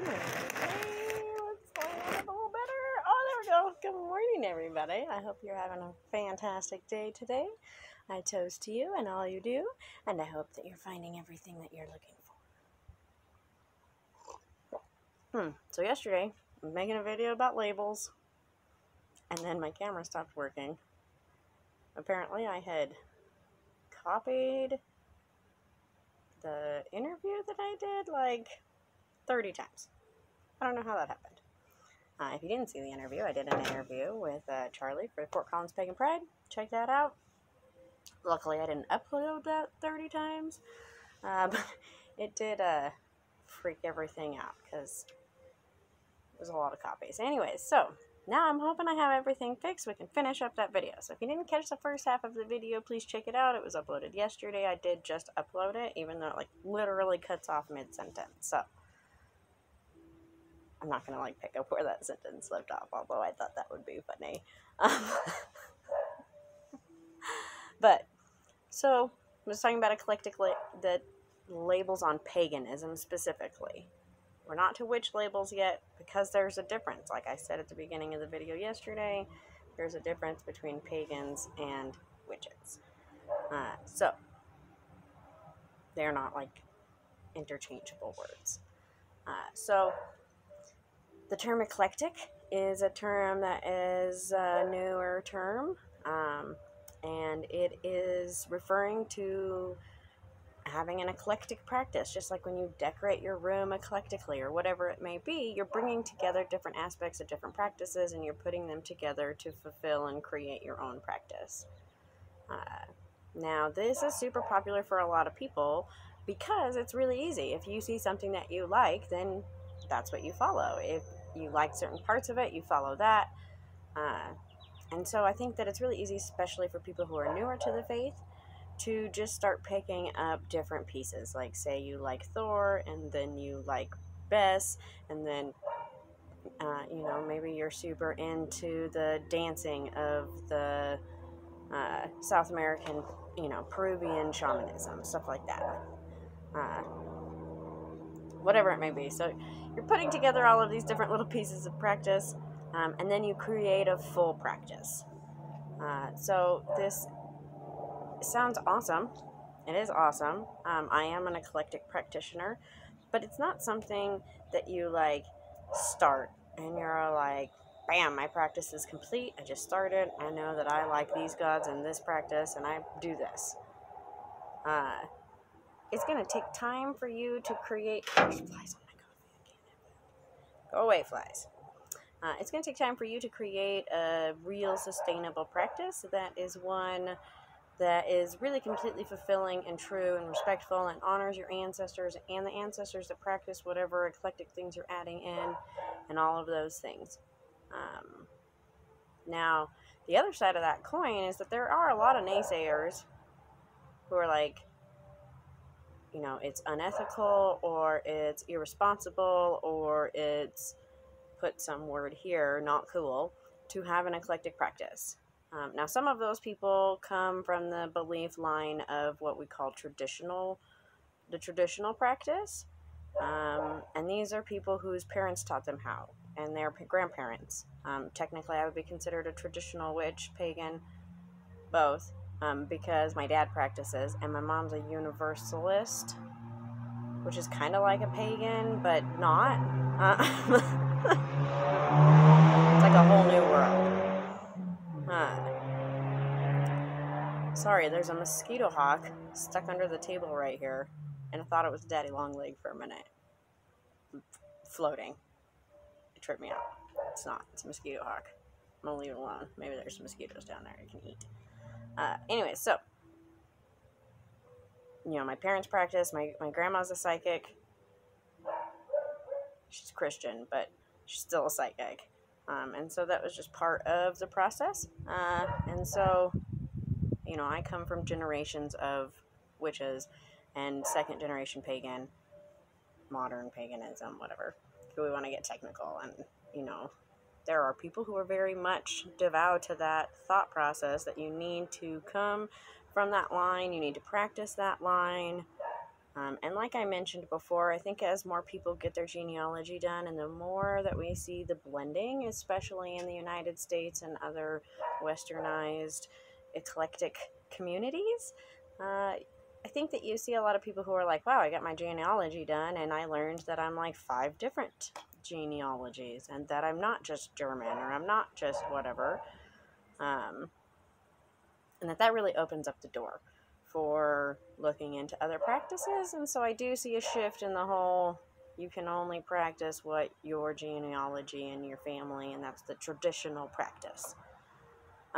Let's find out a little better. Oh, there we go. Good morning, everybody. I hope you're having a fantastic day today. I toast to you and all you do, and I hope that you're finding everything that you're looking for. So yesterday, I was making a video about labels, and then my camera stopped working. Apparently, I had copied the interview that I did like 30 times. I don't know how that happened. If you didn't see the interview, I did an interview with Charlie for Fort Collins Pagan Pride. Check that out. Luckily, I didn't upload that 30 times, but it did freak everything out because there's a lot of copies. Anyways, so now I'm hoping I have everything fixed. We can finish up that video. So if you didn't catch the first half of the video, please check it out. It was uploaded yesterday. I did just upload it, even though it like literally cuts off mid-sentence. So I'm not going to like pick up where that sentence left off, although I thought that would be funny. But, so, I was talking about eclectic the labels on paganism specifically. We're not to witch labels yet because there's a difference. Like I said at the beginning of the video yesterday, there's a difference between pagans and witches. So, they're not like interchangeable words. So, the term eclectic is a term that is a newer term, and it is referring to having an eclectic practice. Just like when you decorate your room eclectically or whatever it may be, you're bringing together different aspects of different practices and you're putting them together to fulfill and create your own practice. Now, this is super popular for a lot of people because it's really easy. If you see something that you like, then that's what you follow. If you like certain parts of it, you follow that. And so I think that it's really easy, especially for people who are newer to the faith, to just start picking up different pieces. Like, say you like Thor, and then you like Bess, and then, maybe you're super into the dancing of the South American, Peruvian shamanism, stuff like that. Whatever it may be. So you're putting together all of these different little pieces of practice, and then you create a full practice. So this sounds awesome. It is awesome. I am an eclectic practitioner, but it's not something that you like start and you're like, bam, my practice is complete. I just started. I know that I like these gods in this practice, and I do this. It's going to take time for you to create... There's flies on my coffee. I can't have that. Go away, flies. It's going to take time for you to create a real sustainable practice that is one that is really completely fulfilling and true and respectful and honors your ancestors and the ancestors that practice whatever eclectic things you're adding in and all of those things. Now, the other side of that coin is that there are a lot of naysayers who are like, it's unethical, or it's irresponsible, or it's, put some word here, not cool, to have an eclectic practice. Now, some of those people come from the belief line of what we call the traditional practice. And these are people whose parents taught them how, and their grandparents. Technically, I would be considered a traditional witch, pagan, both. Because my dad practices, and my mom's a universalist, which is kind of like a pagan, but not. It's like a whole new world. Sorry, there's a mosquito hawk stuck under the table right here, and I thought it was Daddy Longleg for a minute. Floating. It tripped me out. It's not. It's a mosquito hawk. I'm gonna leave it alone. Maybe there's some mosquitoes down there you can eat. Anyway, so, my parents practice, my grandma's a psychic. She's Christian, but she's still a psychic. And so that was just part of the process. And so, I come from generations of witches and second generation pagan, modern paganism, whatever, if we want to get technical. And, there are people who are very much devout to that thought process that you need to come from that line, you need to practice that line, And like I mentioned before, I think as more people get their genealogy done and the more that we see the blending, especially in the United States and other westernized eclectic communities, I think that you see a lot of people who are like, wow, I got my genealogy done and I learned that I'm like 5 different genealogies and that I'm not just German or I'm not just whatever. And that really opens up the door for looking into other practices. And so I do see a shift in the whole, you can only practice what your genealogy and your family, and that's the traditional practice.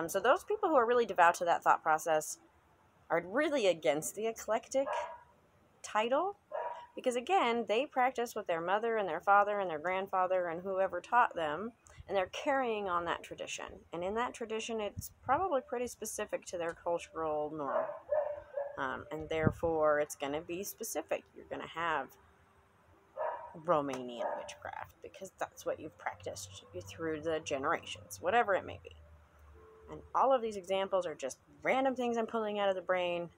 So those people who are really devout to that thought process are really against the eclectic title, because again, they practice with their mother and their father and their grandfather and whoever taught them, and they're carrying on that tradition. And in that tradition, it's probably pretty specific to their cultural norm. And therefore, it's going to be specific. You're going to have Romanian witchcraft because that's what you've practiced through the generations, whatever it may be. And all of these examples are just random things I'm pulling out of the brain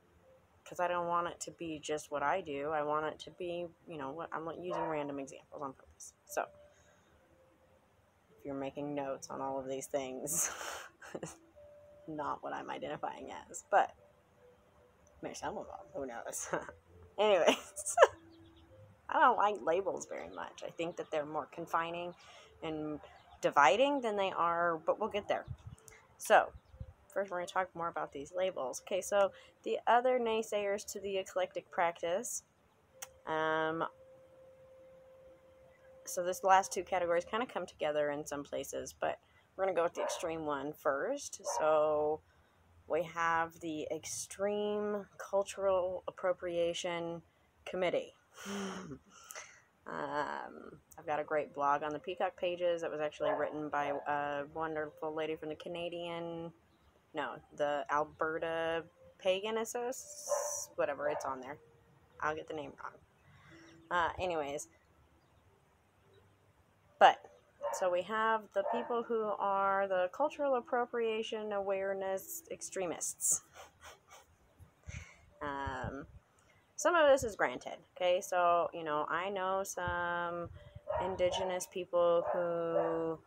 because I don't want it to be just what I do. I want it to be, what I'm using random examples on purpose. So, if you're making notes on all of these things, not what I'm identifying as, but maybe some of them, who knows. Anyways, I don't like labels very much. I think that they're more confining and dividing than they are, but we'll get there. So, first we're going to talk more about these labels. Okay, so the other naysayers to the eclectic practice, so this last 2 categories kind of come together in some places, but we're going to go with the extreme one first. So we have the Extreme Cultural Appropriation Committee. I've got a great blog on the Peacock pages that was actually written by a wonderful lady from the Alberta Pagan Association, whatever, it's on there. I'll get the name wrong. Anyways, but so we have the people who are the cultural appropriation awareness extremists. Some of this is granted, okay? So, I know some indigenous people who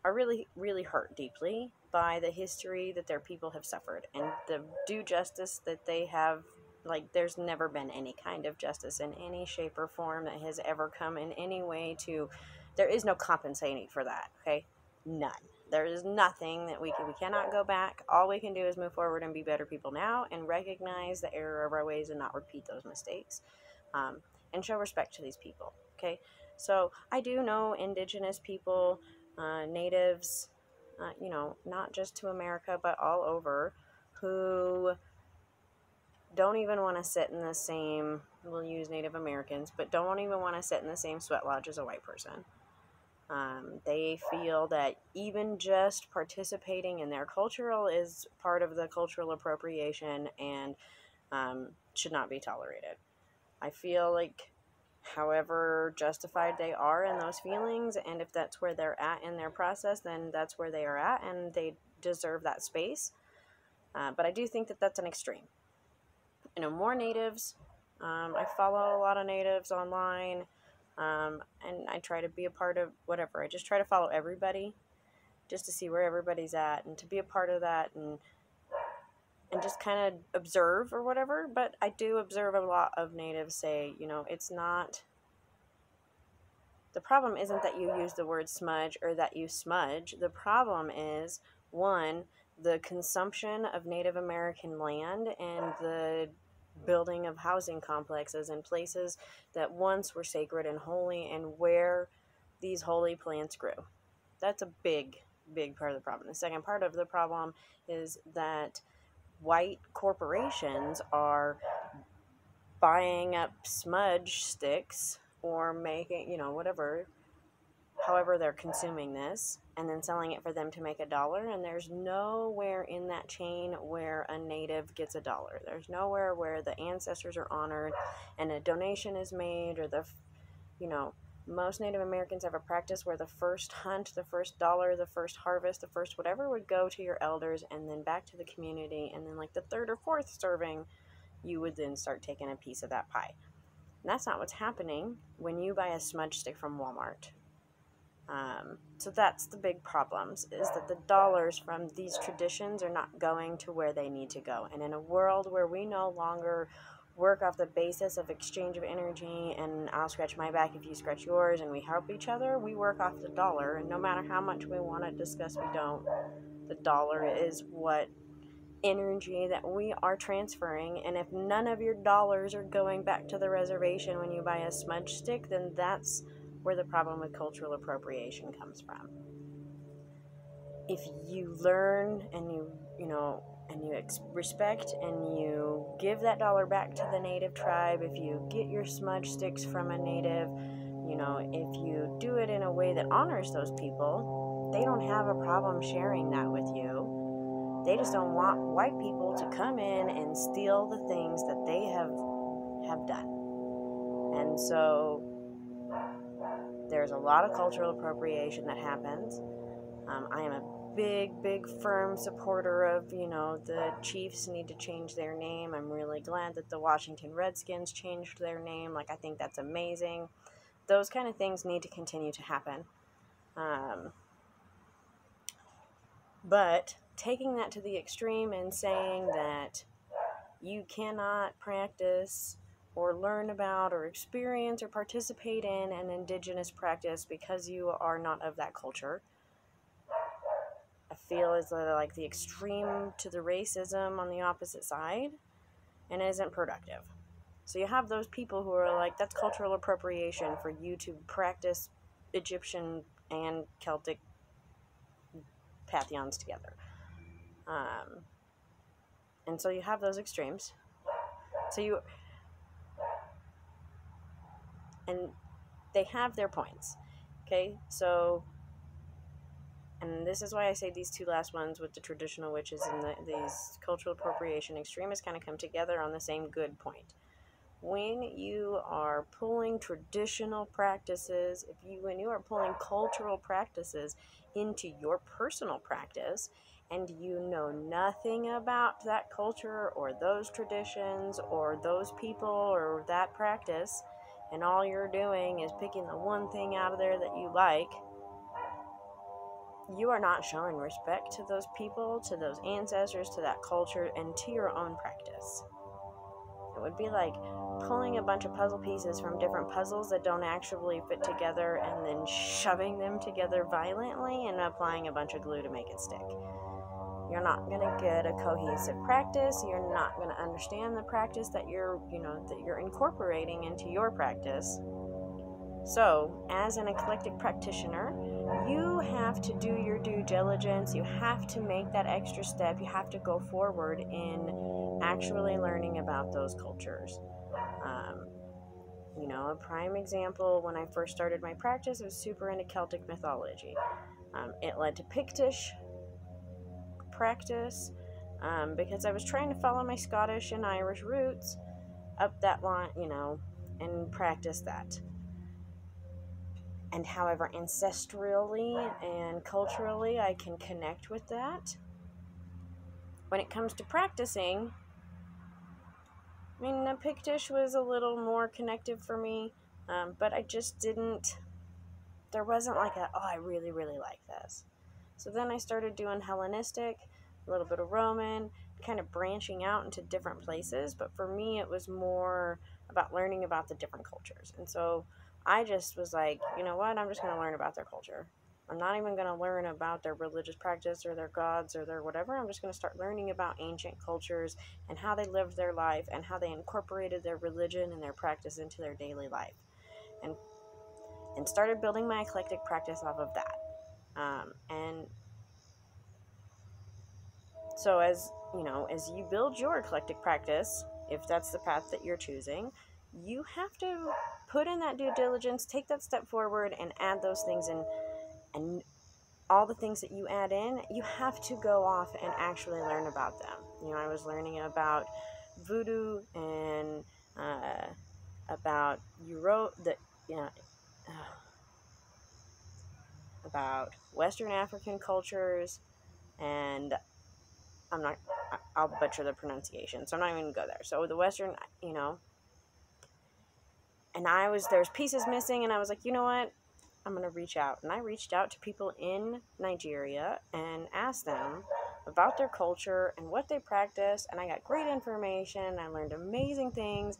are really, really hurt deeply by the history that their people have suffered and the due justice that they have. Like, there's never been any kind of justice in any shape or form that has ever come in any way to... There is no compensating for that, okay? None. There is nothing that we cannot go back. All we can do is move forward and be better people now and recognize the error of our ways and not repeat those mistakes. And show respect to these people, okay? So I do know indigenous people, natives, not just to America, but all over, who don't even want to sit in the same, we'll use Native Americans, but don't even want to sit in the same sweat lodge as a white person. They feel that even just participating in their cultural is part of the cultural appropriation and should not be tolerated. I feel like however justified they are in those feelings, and if that's where they're at in their process, then that's where they are at and they deserve that space. But I do think that that's an extreme. More natives. I follow a lot of natives online. And I try to be a part of whatever. I just try to follow everybody just to see where everybody's at and to be a part of that and just kind of observe or whatever. But I do observe a lot of natives say, it's not... The problem isn't that you use the word smudge or that you smudge. The problem is, one, the consumption of Native American land and the building of housing complexes in places that once were sacred and holy and where these holy plants grew. That's a big, big part of the problem. The second part of the problem is that white corporations are buying up smudge sticks or making, whatever, however they're consuming this, and then selling it for them to make $1, and there's nowhere in that chain where a native gets $1. There's nowhere where the ancestors are honored and a donation is made, or most Native Americans have a practice where the first hunt, the first dollar, the first harvest, the first whatever would go to your elders and then back to the community, and then like the 3rd or 4th serving, you would then start taking a piece of that pie. And that's not what's happening when you buy a smudge stick from Walmart. So that's the big problems, is that the dollars from these traditions are not going to where they need to go. And in a world where we no longer work off the basis of exchange of energy and I'll scratch my back if you scratch yours and we help each other, we work off the dollar. And no matter how much we want to discuss, we don't. The dollar is what energy that we are transferring, and if none of your dollars are going back to the reservation when you buy a smudge stick, then that's where the problem with cultural appropriation comes from. If you learn and you respect and you give that dollar back to the native tribe, if you get your smudge sticks from a native, if you do it in a way that honors those people, they don't have a problem sharing that with you. They just don't want white people to come in and steal the things that they have done. And so there's a lot of cultural appropriation that happens. I am a big, firm supporter of, the Chiefs need to change their name. I'm really glad that the Washington Redskins changed their name. I think that's amazing. Those kind of things need to continue to happen. But taking that to the extreme and saying that you cannot practice or learn about or experience or participate in an indigenous practice because you are not of that culture, I feel is like the extreme to the racism on the opposite side, and isn't productive. So you have those people who are like, that's cultural appropriation for you to practice Egyptian and Celtic pantheons together. And so you have those extremes. And they have their points. Okay, so, and this is why I say these two last ones with the traditional witches and these cultural appropriation extremists kind of come together on the same good point. When you are pulling traditional practices, when you are pulling cultural practices into your personal practice, and you know nothing about that culture or those traditions or those people or that practice, and all you're doing is picking the one thing out of there that you like, you are not showing respect to those people, to those ancestors, to that culture, and to your own practice. It would be like pulling a bunch of puzzle pieces from different puzzles that don't actually fit together and then shoving them together violently and applying a bunch of glue to make it stick. You're not going to get a cohesive practice. You're not going to understand the practice that you're incorporating into your practice. So, as an eclectic practitioner, you have to do your due diligence. You have to make that extra step. You have to go forward in actually learning about those cultures. A prime example, when I first started my practice, I was super into Celtic mythology. It led to Pictish practice because I was trying to follow my Scottish and Irish roots up that line, and practice that. And however ancestrally and culturally I can connect with that, when it comes to practicing, the Pictish was a little more connective for me, but I just didn't, there wasn't like I really, really like this. So then I started doing Hellenistic, a little bit of Roman, kind of branching out into different places, but for me it was more about learning about the different cultures. And so I just was like, you know what, I'm just going to learn about their culture. I'm not even going to learn about their religious practice or their gods or their whatever. I'm just going to start learning about ancient cultures and how they lived their life and how they incorporated their religion and their practice into their daily life. And started building my eclectic practice off of that. And so as you build your eclectic practice, if that's the path that you're choosing, you have to put in that due diligence, take that step forward, and add those things in. And all the things that you add in, you have to go off and actually learn about them. I was learning about voodoo and about about Western African cultures, and I'll butcher the pronunciation, so I'm not even going to go there. So the Western, And there's pieces missing, and I was like, you know what? I'm going to reach out. And I reached out to people in Nigeria and asked them about their culture and what they practice, and I got great information. I learned amazing things,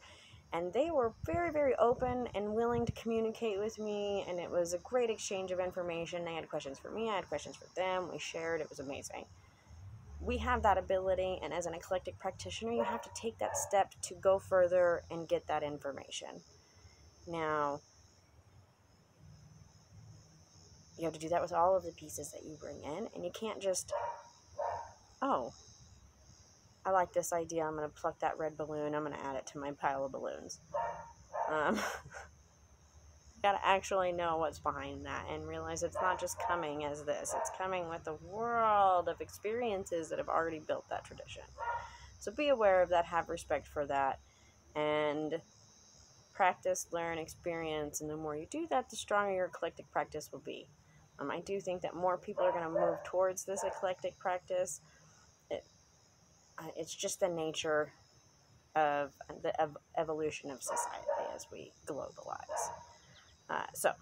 and they were very, very open and willing to communicate with me, and it was a great exchange of information. They had questions for me, I had questions for them. We shared. It was amazing. We have that ability, and as an eclectic practitioner, you have to take that step to go further and get that information. Now, you have to do that with all of the pieces that you bring in, and you can't just, oh, I like this idea, I'm going to pluck that red balloon, I'm going to add it to my pile of balloons. You got to actually know what's behind that and realize it's not just coming as this, it's coming with a world of experiences that have already built that tradition. So be aware of that, have respect for that, and practice, learn, experience, and the more you do that, the stronger your eclectic practice will be. I do think that more people are going to move towards this eclectic practice. It's just the nature of the evolution of society as we globalize. So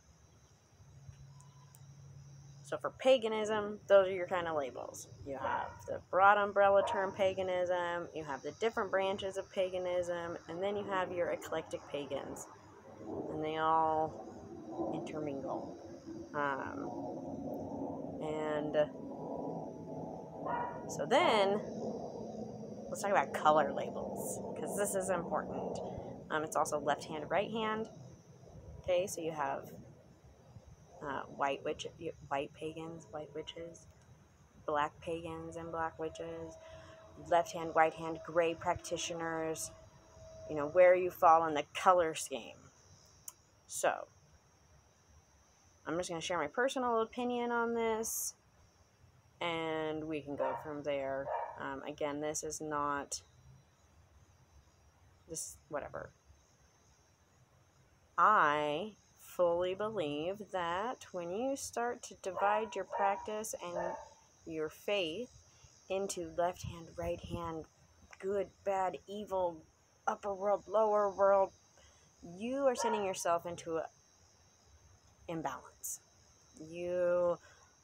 for paganism, those are your kind of labels. You have the broad umbrella term paganism, you have the different branches of paganism, and then you have your eclectic pagans. And they all intermingle. And so then, let's talk about color labels, because this is important. It's also left hand, right hand. Okay, so you have white pagans, white witches, black pagans and black witches, left hand, right hand, gray practitioners, where you fall in the color scheme. So, I'm just going to share my personal opinion on this, and we can go from there. Again, this is not, whatever. I fully believe that when you start to divide your practice and your faith into left hand, right hand, good, bad, evil, upper world, lower world, you are sending yourself into an imbalance. You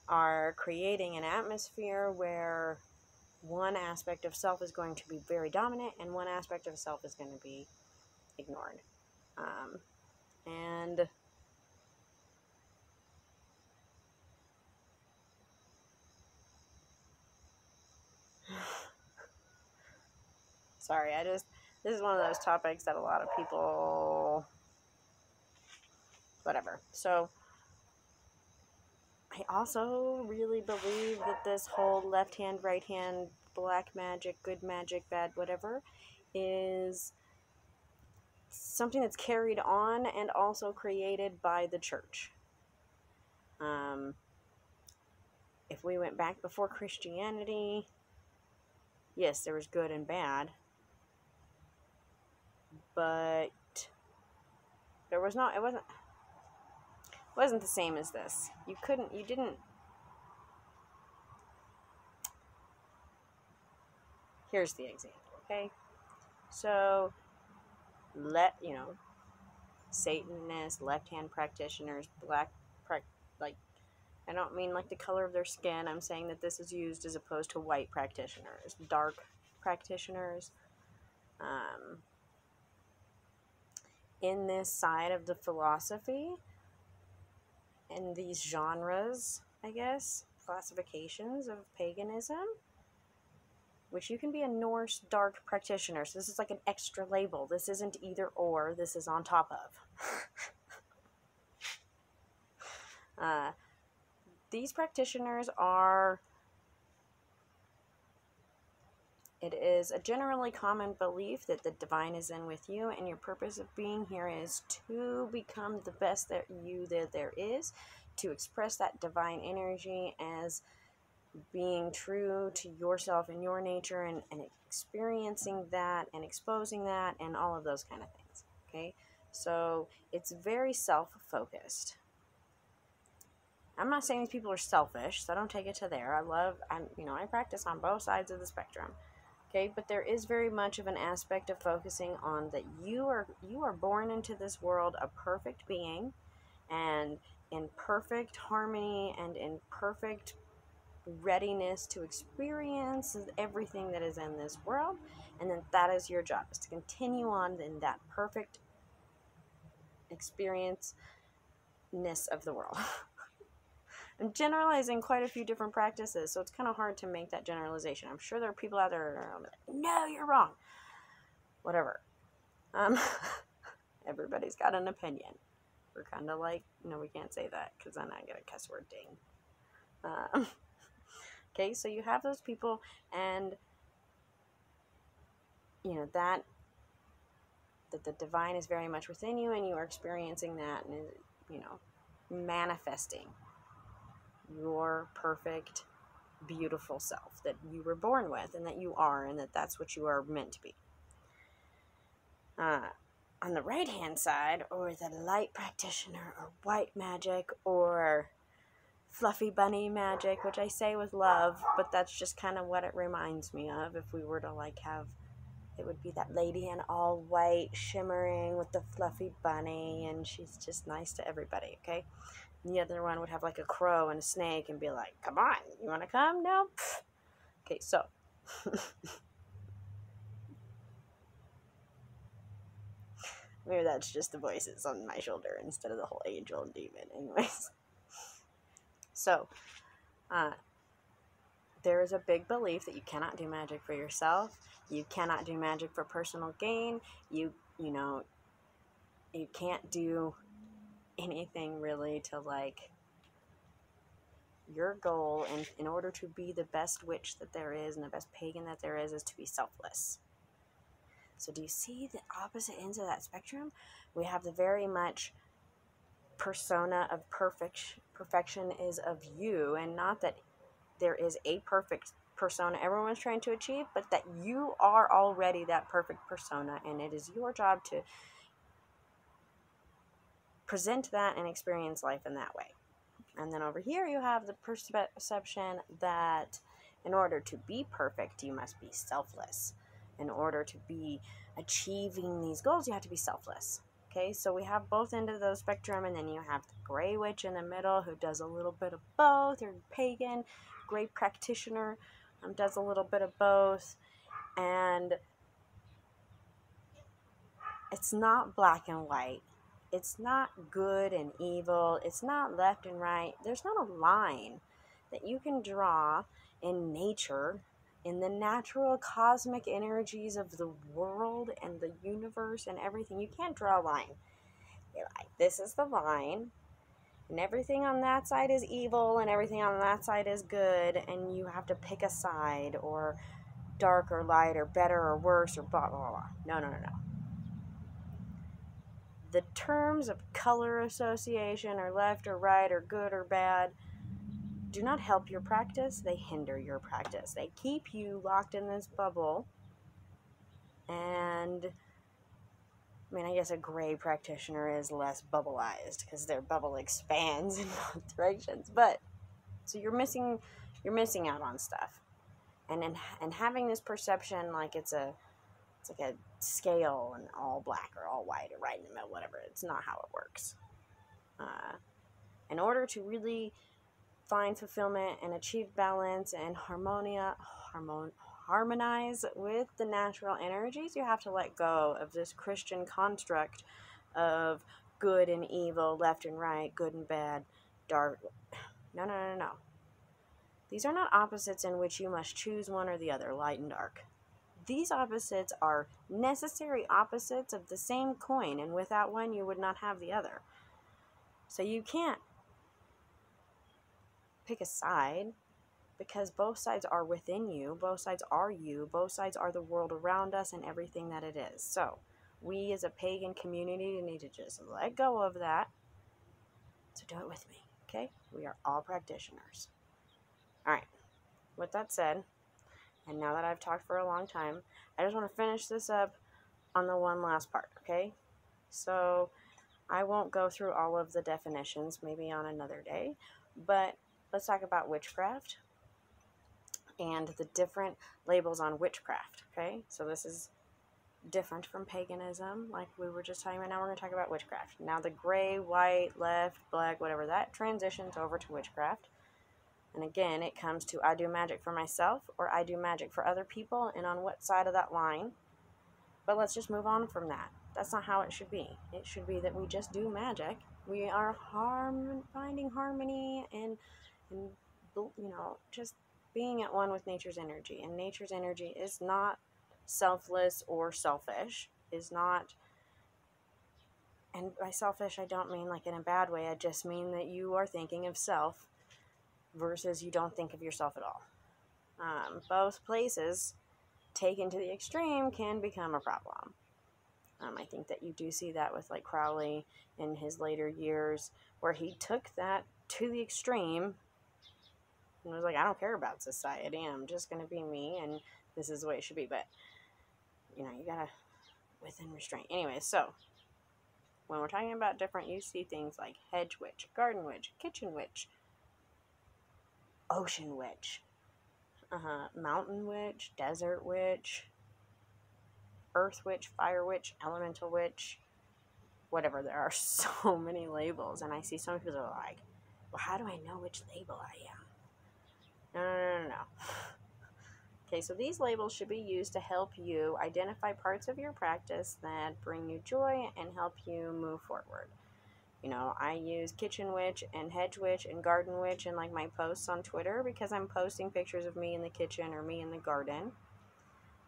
are creating an atmosphere where one aspect of self is going to be very dominant and one aspect of self is going to be ignored. And sorry, this is one of those topics that a lot of people, whatever. So I also really believe that this whole left hand, right hand, black magic, good magic, bad, whatever, is something that's carried on and also created by the church. If we went back before Christianity, yes, there was good and bad, but it wasn't the same as this. Here's the example, okay? So, Satanists, left-hand practitioners, I don't mean like the color of their skin. I'm saying that this is used as opposed to white practitioners, dark practitioners. In this side of the philosophy, in these genres, I guess, classifications of paganism, which you can be a Norse dark practitioner. So this is like an extra label. This isn't either or. This is on top of. These practitioners are, it is a generally common belief that the divine is in with you, and your purpose of being here is to become the best that there is, to express that divine energy as being true to yourself and your nature, and experiencing that and exposing that and all of those kind of things. Okay, so it's very self-focused. I'm not saying these people are selfish, so don't take it to there. I practice on both sides of the spectrum. Okay, but there is very much of an aspect of focusing on that you are born into this world a perfect being, and in perfect harmony and in perfect readiness to experience everything that is in this world, and then that is your job, is to continue on in that perfect experience of the world. I'm generalizing quite a few different practices, so it's kind of hard to make that generalization. I'm sure there are people out there that are like, no, you're wrong. Whatever. Everybody's got an opinion. We're kind of like, no, we can't say that because then I get a cuss word ding. Okay, so you have those people, and you know that the divine is very much within you, and you are experiencing that, and you know, manifesting your perfect, beautiful self that you were born with, and that you are, and that's what you are meant to be. On the right hand side, or the light practitioner, or white magic, or fluffy bunny magic, which I say with love, but that's just kind of what it reminds me of. If we were to like have, it would be that lady in all white, shimmering with the fluffy bunny, and she's just nice to everybody, okay? And the other one would have like a crow and a snake and be like, come on, you want to come? No? Okay, so maybe that's just the voices on my shoulder instead of the whole angel and demon. Anyways, so there is a big belief that you cannot do magic for yourself. You cannot do magic for personal gain. You know, you can't do anything really to like your goal, and in order to be the best witch that there is and the best pagan that there is to be selfless. So do you see the opposite ends of that spectrum? We have the very much persona of perfection is of you, and not that there is a perfect persona everyone's trying to achieve, but that you are already that perfect persona, and it is your job to present that and experience life in that way. And then over here you have the perception that in order to be perfect, you must be selfless. In order to be achieving these goals, you have to be selfless. Okay, so we have both ends of the spectrum, and then you have the gray witch in the middle who does a little bit of both, or pagan, gray practitioner does a little bit of both, and it's not black and white. It's not good and evil. It's not left and right. There's not a line that you can draw in nature, in the natural cosmic energies of the world and the universe and everything. You can't draw a line. You're like, this is the line, and everything on that side is evil, and everything on that side is good, and you have to pick a side, or dark or light, or better or worse, or blah, blah, blah. No, no, no, no. The terms of color association, or left or right, or good or bad, do not help your practice. They hinder your practice. They keep you locked in this bubble. And I mean, I guess a gray practitioner is less bubbleized because their bubble expands in both directions. But so you're missing out on stuff. And having this perception like it's like a scale and all black or all white or right in the middle, whatever. It's not how it works. In order to really find fulfillment and achieve balance and harmonize with the natural energies, you have to let go of this Christian construct of good and evil, left and right, good and bad, dark. No, no, no, no. These are not opposites in which you must choose one or the other, light and dark. These opposites are necessary opposites of the same coin, and without one you would not have the other. So you can't pick a side, because both sides are within you, both sides are you, both sides are the world around us and everything that it is. So we as a pagan community need to just let go of that. So do it with me, okay? We are all practitioners. All right, with that said, and now that I've talked for a long time, I just want to finish this up on the one last part, okay? So I won't go through all of the definitions, maybe on another day, but let's talk about witchcraft. and the different labels on witchcraft, okay? So this is different from paganism, like we were just talking about. Now we're going to talk about witchcraft. Now the gray, white, left, black, whatever, that transitions over to witchcraft. And again, it comes to I do magic for myself or I do magic for other people, and on what side of that line. But let's just move on from that. That's not how it should be. It should be that we just do magic. We are finding harmony and just being at one with nature's energy. And nature's energy is not selfless or selfish. Is not, and by selfish I don't mean like in a bad way. I just mean that you are thinking of self versus you don't think of yourself at all. Both places taken to the extreme can become a problem. I think that you do see that with like Crowley in his later years, where he took that to the extreme and was like, I don't care about society, I'm just going to be me, and this is the way it should be. But, you gotta, within restraint. Anyway, so, when we're talking about different, you see things like hedge witch, garden witch, kitchen witch, ocean witch, mountain witch, desert witch, earth witch, fire witch, elemental witch, whatever. There are so many labels, and I see some people are like, well, how do I know which label I am? No. Okay, so these labels should be used to help you identify parts of your practice that bring you joy and help you move forward. I use kitchen witch and hedge witch and garden witch in like my posts on Twitter, because I'm posting pictures of me in the kitchen or me in the garden.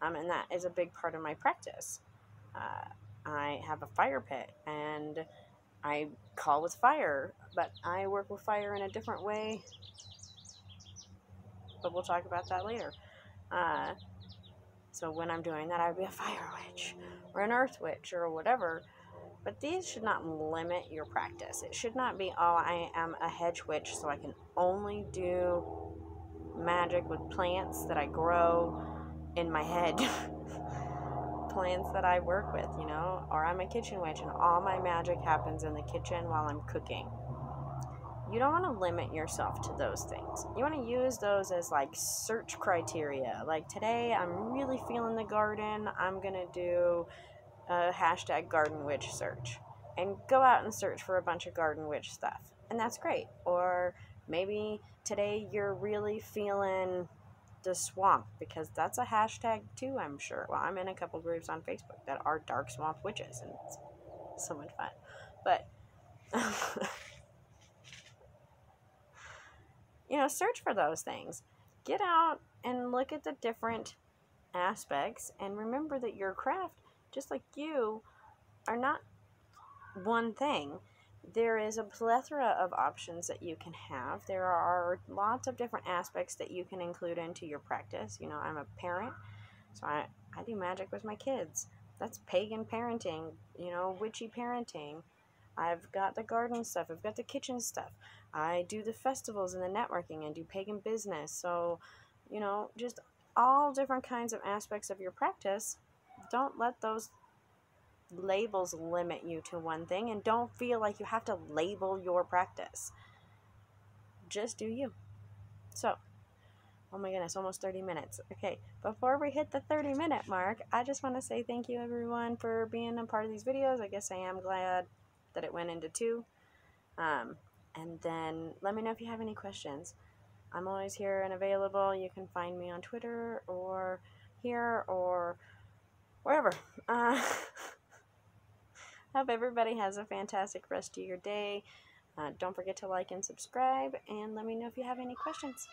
And that is a big part of my practice. I have a fire pit, and I call with fire, but I work with fire in a different way. But we'll talk about that later. So when I'm doing that, I would be a fire witch or an earth witch or whatever. But these should not limit your practice. It should not be, oh, I am a hedge witch, so I can only do magic with plants that I grow in my head. Plants that I work with, or I'm a kitchen witch and all my magic happens in the kitchen while I'm cooking. You don't want to limit yourself to those things. You want to use those as like search criteria. Like today, I'm really feeling the garden. I'm going to do a hashtag garden witch search and go out and search for a bunch of garden witch stuff. And that's great. Or maybe today you're really feeling the swamp, because that's a hashtag too, I'm sure. Well, I'm in a couple groups on Facebook that are dark swamp witches, and it's so much fun. But search for those things. Get out and look at the different aspects, and remember that your craft, just like you, are not one thing. There is a plethora of options that you can have. There are lots of different aspects that you can include into your practice. I'm a parent, so I do magic with my kids. That's pagan parenting, witchy parenting. I've got the garden stuff. I've got the kitchen stuff. I do the festivals and the networking and do pagan business. So, just all different kinds of aspects of your practice. Don't let those labels limit you to one thing, and don't feel like you have to label your practice. Just do you. So, oh my goodness, almost 30 minutes. Okay, before we hit the 30-minute mark, I just want to say thank you everyone for being a part of these videos. I guess I am glad that it went into 2. And then let me know if you have any questions. I'm always here and available. You can find me on Twitter or here or wherever. Hope everybody has a fantastic rest of your day. Don't forget to like and subscribe, and let me know if you have any questions.